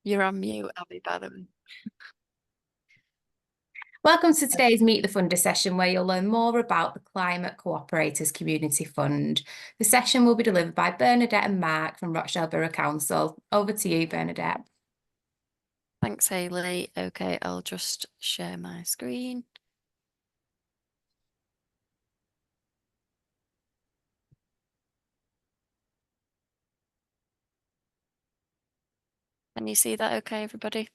You're on mute, Abby, by the way. Welcome to today's Meet the Funder session, where you'll learn more about the Climate Cooperators Community Fund. The session will be delivered by Bernadette and Mark from Rochdale Borough Council. Over to you, Bernadette. Thanks, Hayley. Okay, I'll just share my screen. Can you see that okay, everybody?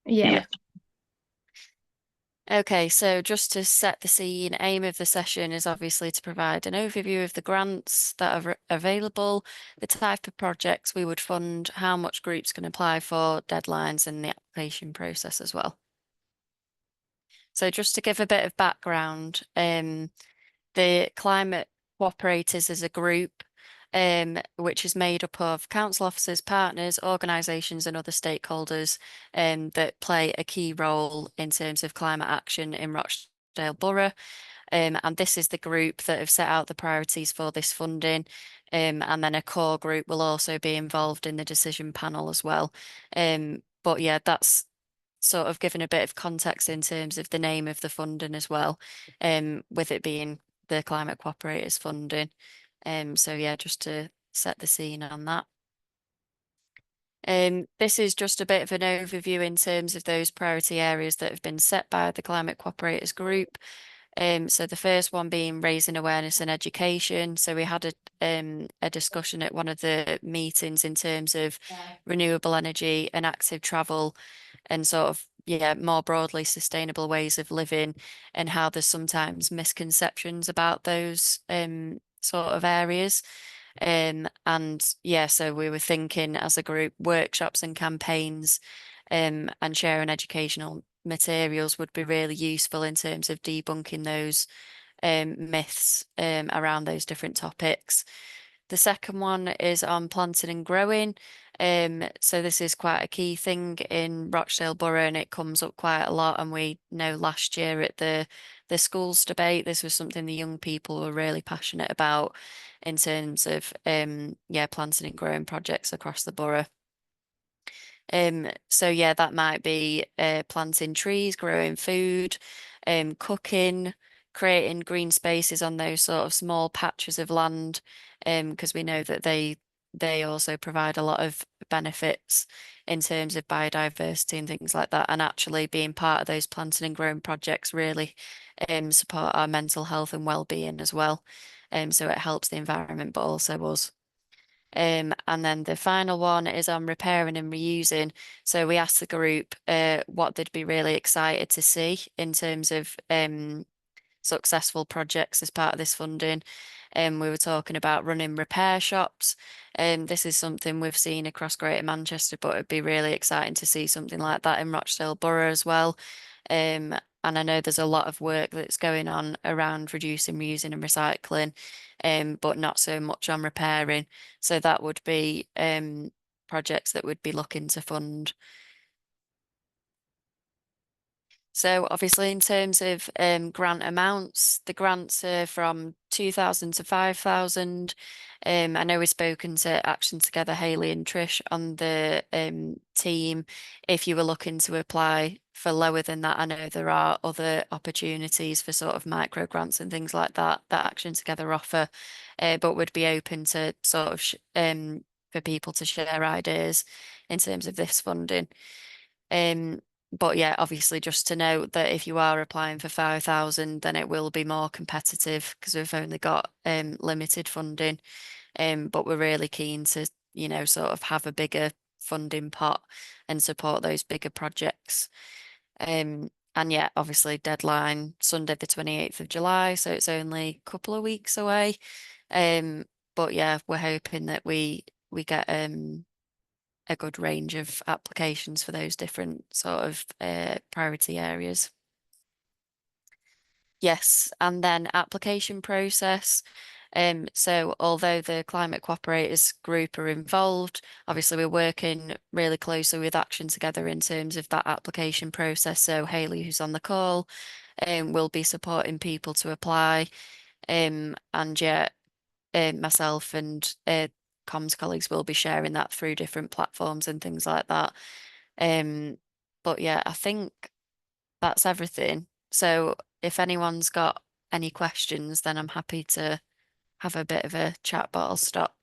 Yeah. Okay, so just to set the scene, aim of the session is obviously to provide an overview of the grants that are available, the type of projects we would fund, how much groups can apply for, deadlines, and the application process as well. So just to give a bit of background, the Climate Cooperators as a group, which is made up of council officers, partners, organisations and other stakeholders that play a key role in terms of climate action in Rochdale Borough. And this is the group that have set out the priorities for this funding. And then a core group will also be involved in the decision panel as well. But yeah, that's sort of given a bit of context in terms of the name of the funding as well, with it being the Climate Cooperators funding. So yeah, just to set the scene on that. This is just a bit of an overview in terms of those priority areas that have been set by the Climate Cooperators group. So the first one being raising awareness and education. So we had a discussion at one of the meetings in terms of renewable energy and active travel and sort of, yeah, more broadly sustainable ways of living and how there's sometimes misconceptions about those sort of areas. And yeah, so we were thinking as a group, workshops and campaigns and sharing educational materials would be really useful in terms of debunking those myths around those different topics. The second one is on planting and growing. So this is quite a key thing in Rochdale Borough and it comes up quite a lot. And we know last year at the schools debate, this was something the young people were really passionate about in terms of yeah, planting and growing projects across the borough. So yeah, that might be planting trees, growing food, cooking, creating green spaces on those sort of small patches of land, because we know that they also provide a lot of benefits in terms of biodiversity and things like that. And actually being part of those planting and growing projects really support our mental health and well-being as well. So it helps the environment, but also us. And then the final one is on repairing and reusing. So we asked the group what they'd be really excited to see in terms of successful projects as part of this funding. We were talking about running repair shops. This is something we've seen across Greater Manchester, but it'd be really exciting to see something like that in Rochdale Borough as well. And I know there's a lot of work that's going on around reducing, reusing and recycling, but not so much on repairing. So that would be projects that would be looking to fund. So obviously in terms of grant amounts, the grants are from 2,000 to 5,000. I know we've spoken to Action Together, Hayley and Trish on the team. If you were looking to apply for lower than that, I know there are other opportunities for sort of micro grants and things like that that Action Together offer, but would be open to sort of for people to share ideas in terms of this funding. But yeah, obviously just to note that if you are applying for 5,000, then it will be more competitive because we've only got limited funding. But we're really keen to, sort of have a bigger funding pot and support those bigger projects. And yeah, obviously deadline Sunday the 28th of July, so it's only a couple of weeks away. But yeah, we're hoping that we get a good range of applications for those different sort of priority areas. Yes, and then application process. So although the Climate Cooperators group are involved, obviously we're working really closely with Action Together in terms of that application process. So Hayley, who's on the call, will be supporting people to apply. And yeah, myself and comms colleagues will be sharing that through different platforms and things like that. But yeah, I think that's everything. So if anyone's got any questions, then I'm happy to have a bit of a chat, but I'll stop